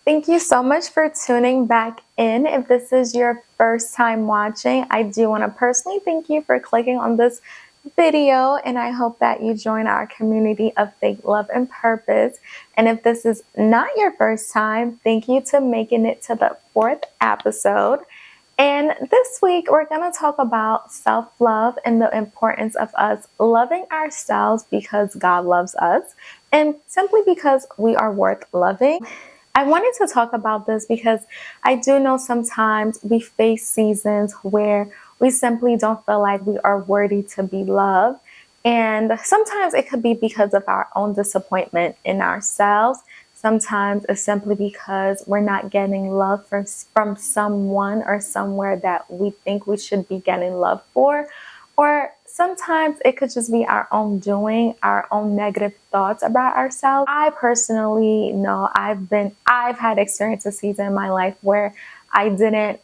Thank you so much for tuning back in. If this is your first time watching, I do want to personally thank you for clicking on this video, and I hope that you join our community of faith, love, and purpose. And if this is not your first time, thank you to making it to the 4th episode. And this week, we're going to talk about self-love and the importance of us loving ourselves because God loves us and simply because we are worth loving. I wanted to talk about this because I do know sometimes we face seasons where we simply don't feel like we are worthy to be loved. And sometimes it could be because of our own disappointment in ourselves. Sometimes it's simply because we're not getting love from someone or somewhere that we think we should be getting love for. Or sometimes it could just be our own doing, our own negative thoughts about ourselves. I personally know I've had experienced a season in my life where I didn't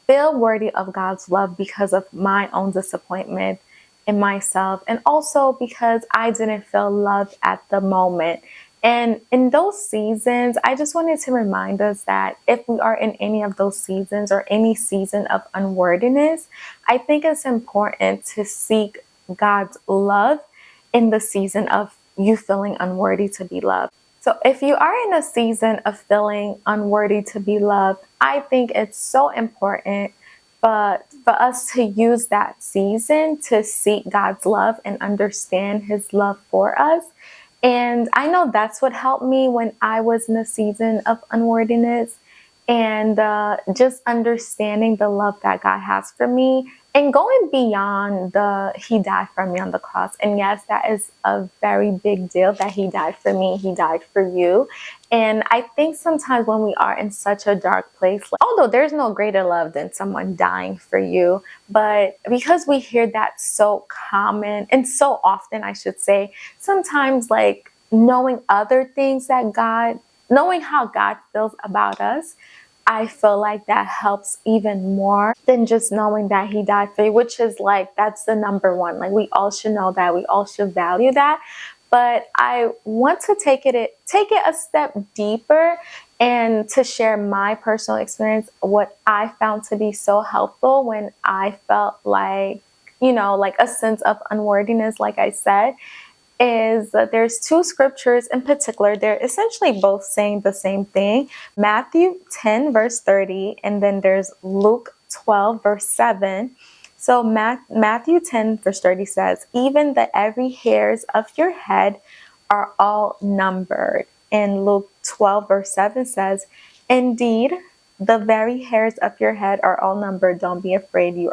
feel worthy of God's love because of my own disappointment in myself, and also because I didn't feel loved at the moment. And in those seasons, I just wanted to remind us that if we are in any of those seasons or any season of unworthiness, I think it's important to seek God's love in the season of you feeling unworthy to be loved. So if you are in a season of feeling unworthy to be loved, I think it's so important for us to use that season to seek God's love and understand His love for us. And I know that's what helped me when I was in a season of unworthiness, and just understanding the love that God has for me and going beyond He died for me on the cross. And yes, that is a very big deal that He died for me. He died for you. And I think sometimes when we are in such a dark place, although there's no greater love than someone dying for you, but because we hear that so common and so often, I should say, sometimes like knowing other things knowing how God feels about us, I feel like that helps even more than just knowing that He died for you, which is like, that's the number one. Like, we all should know that. We all should value that. But I want to take it a step deeper and to share my personal experience, what I found to be so helpful when I felt like, like a sense of unworthiness, like I said, is that there's two scriptures in particular. They're essentially both saying the same thing. Matthew 10, verse 30, and then there's Luke 12, verse 7. So Matthew 10, verse 30 says, even the every hairs of your head are all numbered. And Luke 12, verse 7 says, indeed, the very hairs of your head are all numbered. Don't be afraid. You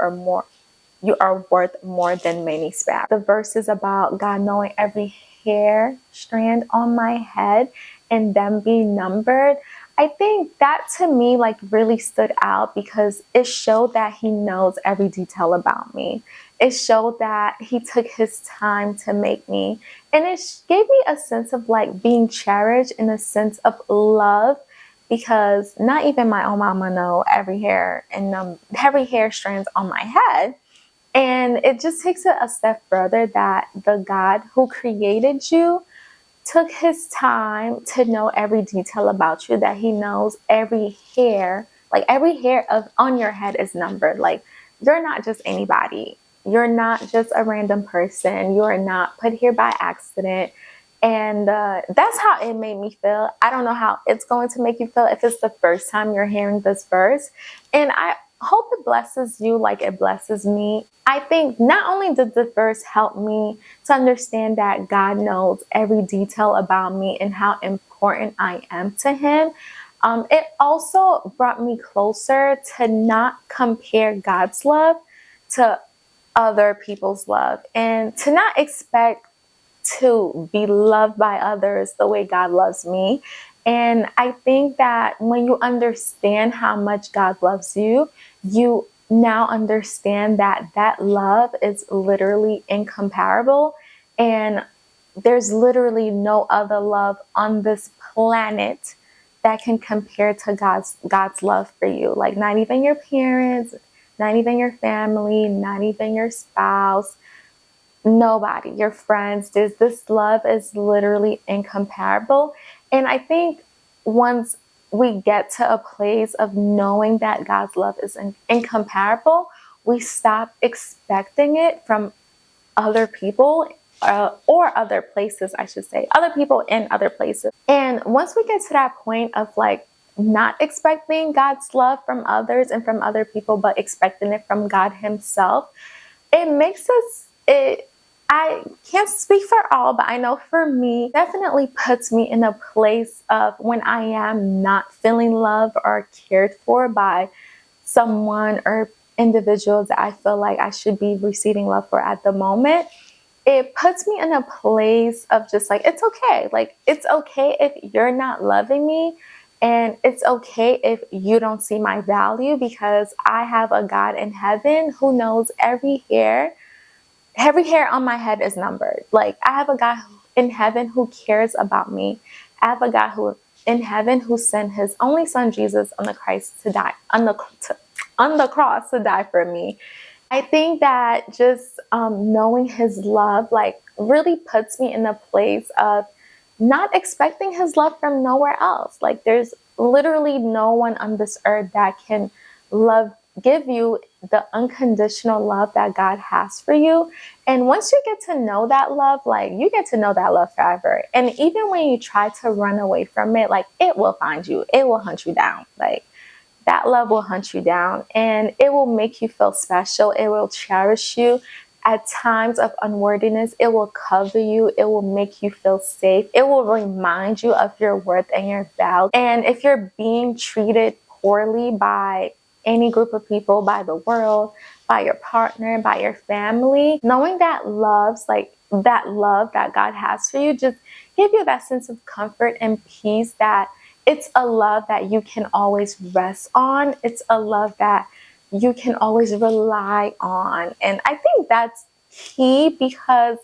are worth more than many sparrows. The verse is about God knowing every hair strand on my head and them being numbered. I think that to me like really stood out because it showed that He knows every detail about me. It showed that He took His time to make me. And it gave me a sense of like being cherished, in a sense of love, because not even my own mama know every hair and every hair strands on my head. And it just takes it a step further that the God who created you took His time to know every detail about you, that He knows every hair, like every hair on your head is numbered. Like, you're not just anybody. You're not just a random person. You are not put here by accident. And that's how it made me feel. I don't know how it's going to make you feel if it's the first time you're hearing this verse. And I hope it blesses you like it blesses me. I think not only did the verse help me to understand that God knows every detail about me and how important I am to Him, it also brought me closer to not compare God's love to other people's love, and to not expect to be loved by others the way God loves me. And I think that when you understand how much God loves you, you now understand that that love is literally incomparable. And there's literally no other love on this planet that can compare to God's love for you. Like, not even your parents, not even your family, not even your spouse, nobody, your friends. This love is literally incomparable. And I think once we get to a place of knowing that God's love is incomparable, we stop expecting it from other people, or other places, I should say, other people in other places. And once we get to that point of like not expecting God's love from others and from other people, but expecting it from God Himself, it makes us, I can't speak for all, but I know for me, definitely puts me in a place of when I am not feeling loved or cared for by someone or individuals that I feel like I should be receiving love for at the moment. It puts me in a place of just like, it's okay. Like, it's okay if you're not loving me. And it's okay if you don't see my value, because I have a God in heaven who knows every hair on my head is numbered. Like, I have a God in heaven who cares about me. I have a God who in heaven who sent His only Son Jesus on the Christ to die on the cross to die for me. I think that just knowing His love, like, really puts me in a place of not expecting His love from nowhere else. Like, there's literally no one on this earth that can give you the unconditional love that God has for you. And once you get to know that love, like, you get to know that love forever. And even when you try to run away from it, like, it will find you, it will hunt you down. Like, that love will hunt you down, and it will make you feel special. It will cherish you. At times of unworthiness, it will cover you. It will make you feel safe. It will remind you of your worth and your value. And if you're being treated poorly by any group of people, by the world, by your partner, by your family, knowing that that love that God has for you, just give you that sense of comfort and peace, that it's a love that you can always rest on. It's a love that you can always rely on. And I think that's key, because,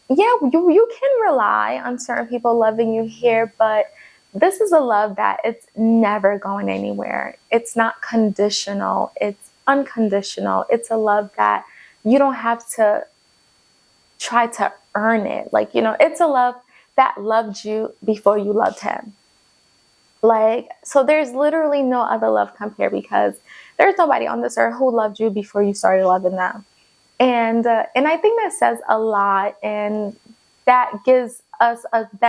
yeah, you can rely on certain people loving you here, but this is a love that it's never going anywhere. It's not conditional. It's unconditional. It's a love that you don't have to try to earn it. Like, it's a love that loved you before you loved Him. Like, so there's literally no other love compared, because there's nobody on this earth who loved you before you started loving them. And I think that says a lot, and that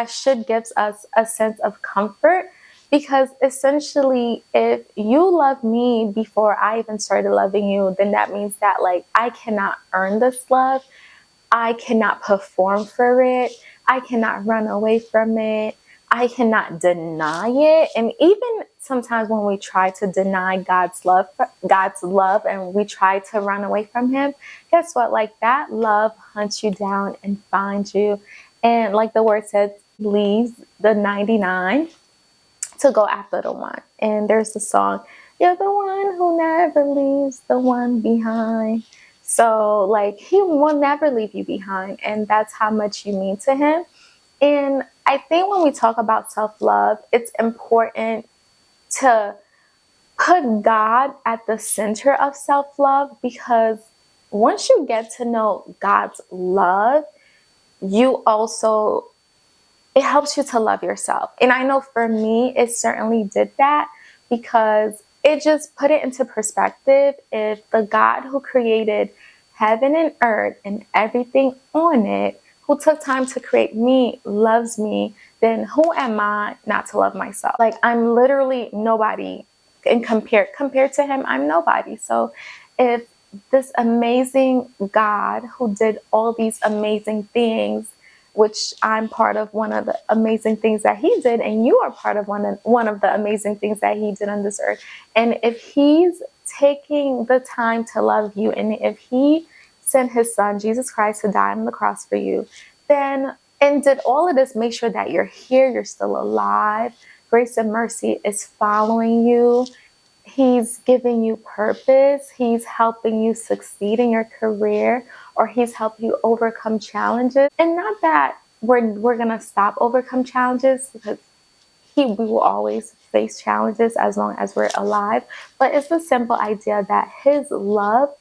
should gives us a sense of comfort, because essentially, if you love me before I even started loving you, then that means that, like, I cannot earn this love. I cannot perform for it. I cannot run away from it. I cannot deny it. And even sometimes when we try to deny God's love, and we try to run away from Him, guess what? Like, that love hunts you down and finds you. And like the word says, leaves the 99 to go after the one. And there's the song, "You're the one who never leaves the one behind." So, like, He will never leave you behind. And that's how much you mean to Him. And I think when we talk about self-love, it's important to put God at the center of self-love, because once you get to know God's love, you also it helps you to love yourself. And I know for me, it certainly did that, because it just put it into perspective. If the God who created heaven and earth and everything on it, who took time to create me, loves me, then who am I not to love myself? Like, I'm literally nobody. And compared to Him, I'm nobody. So if this amazing God who did all these amazing things, which I'm part of one of the amazing things that He did, and you are part of one of the amazing things that He did on this earth. And if He's taking the time to love you, and if He sent His Son, Jesus Christ, to die on the cross for you, then, and did all of this, make sure that you're here, you're still alive, grace and mercy is following you. He's giving you purpose. He's helping you succeed in your career, or He's helping you overcome challenges. And not that we're gonna stop overcome challenges, because we will always face challenges as long as we're alive. But it's the simple idea that His love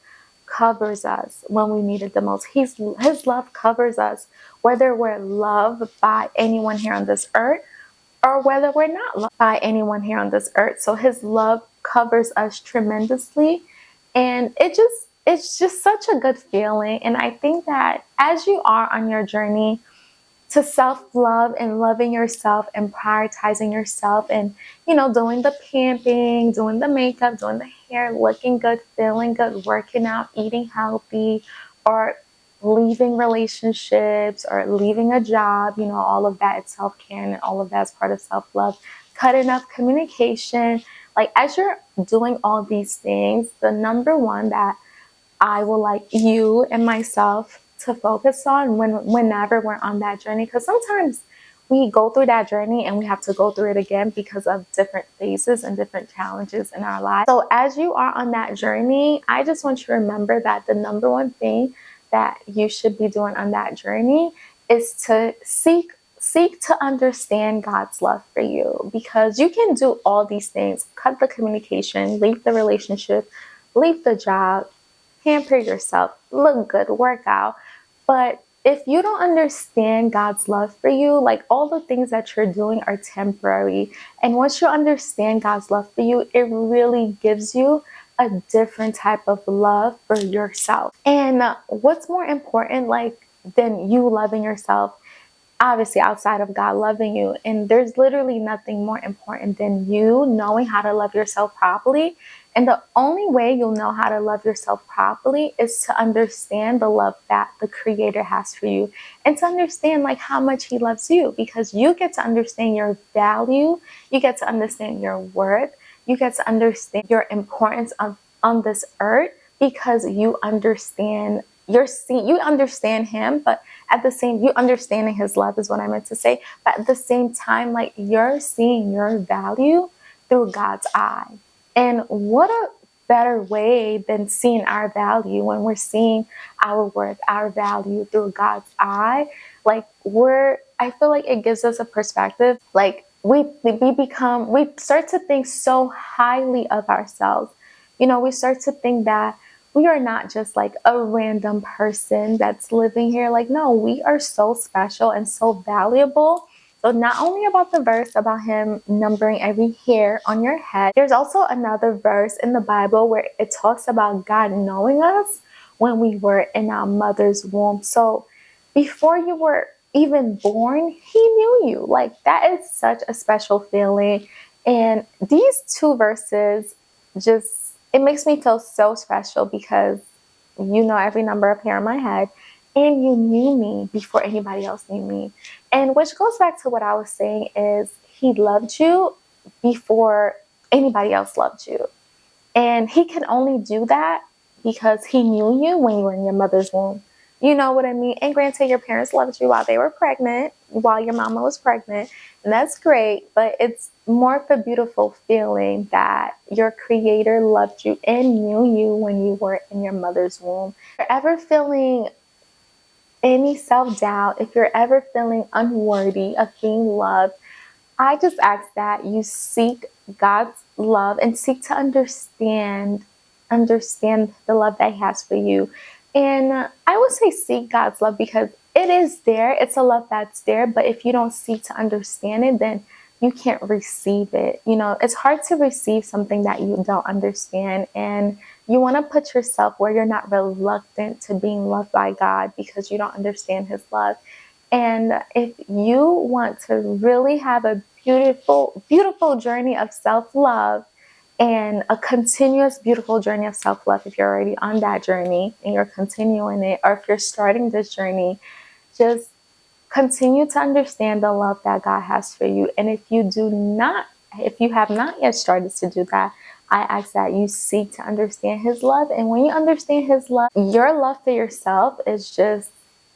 covers us when we need it the most. His love covers us whether we're loved by anyone here on this earth, or whether we're not loved by anyone here on this earth. So his love covers us tremendously. And it's just such a good feeling. And I think that as you are on your journey to self-love and loving yourself and prioritizing yourself and doing the pamping, doing the makeup, doing the hair, looking good, feeling good, working out, eating healthy, or leaving relationships or leaving a job, all of that is self-care and all of that is part of self-love. Cutting off communication, like as you're doing all these things, the number one that I will like you and myself to focus on whenever we're on that journey, because sometimes we go through that journey and we have to go through it again because of different phases and different challenges in our lives. So as you are on that journey, I just want you to remember that the number one thing that you should be doing on that journey is to seek to understand God's love for you, because you can do all these things: cut the communication, leave the relationship, leave the job, pamper yourself, look good, work out. But if you don't understand God's love for you, like all the things that you're doing are temporary. And once you understand God's love for you, it really gives you a different type of love for yourself. And what's more important, like, than you loving yourself, obviously outside of God loving you. And there's literally nothing more important than you knowing how to love yourself properly. And the only way you'll know how to love yourself properly is to understand the love that the Creator has for you, and to understand like how much He loves you, because you get to understand your value, you get to understand your worth, you get to understand your importance on this earth, because you understand you understand Him, but at the same, you understanding His love is what I meant to say. But at the same time, like, you're seeing your value through God's eye. And what a better way than seeing our value when we're seeing our worth, our value through God's eye. Like, I feel like it gives us a perspective. Like, we start to think so highly of ourselves. We start to think that we are not just like a random person that's living here. Like, no, we are so special and so valuable. So not only about the verse about Him numbering every hair on your head, there's also another verse in the Bible where it talks about God knowing us when we were in our mother's womb. So before you were even born, He knew you. Like, that is such a special feeling. And these two verses it makes me feel so special, because you know every number of hair on my head, and you knew me before anybody else knew me. And which goes back to what I was saying, is He loved you before anybody else loved you. And He can only do that because He knew you when you were in your mother's womb. You know what I mean? And granted, your parents loved you while they were pregnant, while your mama was pregnant, and that's great. But it's more of a beautiful feeling that your Creator loved you and knew you when you were in your mother's womb. If you're ever feeling any self-doubt, if you're ever feeling unworthy of being loved, I just ask that you seek God's love and seek to understand the love that He has for you. And I would say seek God's love, because it is there. It's a love that's there. But if you don't seek to understand it, then you can't receive it. It's hard to receive something that you don't understand. And you want to put yourself where you're not reluctant to being loved by God because you don't understand His love. And if you want to really have a beautiful, beautiful journey of self-love, and a continuous, beautiful journey of self-love, if you're already on that journey and you're continuing it, or if you're starting this journey, just continue to understand the love that God has for you. And if you have not yet started to do that, I ask that you seek to understand His love. And when you understand His love, your love for yourself is just,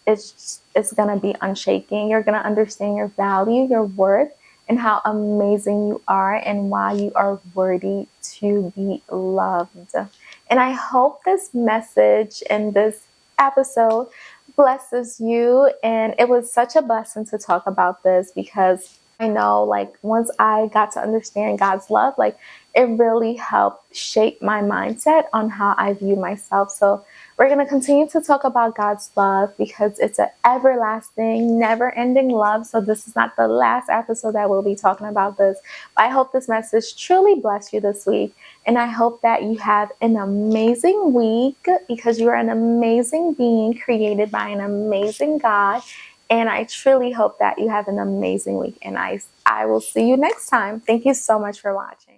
it's going to be unshaking. You're going to understand your value, your worth, and how amazing you are, and why you are worthy to be loved. And I hope this message and this episode blesses you. And it was such a blessing to talk about this, because I know, like, once I got to understand God's love, like, it really helped shape my mindset on how I view myself. So, we're going to continue to talk about God's love because it's an everlasting, never ending love. So, this is not the last episode that we'll be talking about this. But I hope this message truly blessed you this week. And I hope that you have an amazing week because you are an amazing being created by an amazing God. And I truly hope that you have an amazing week. And I will see you next time. Thank you so much for watching.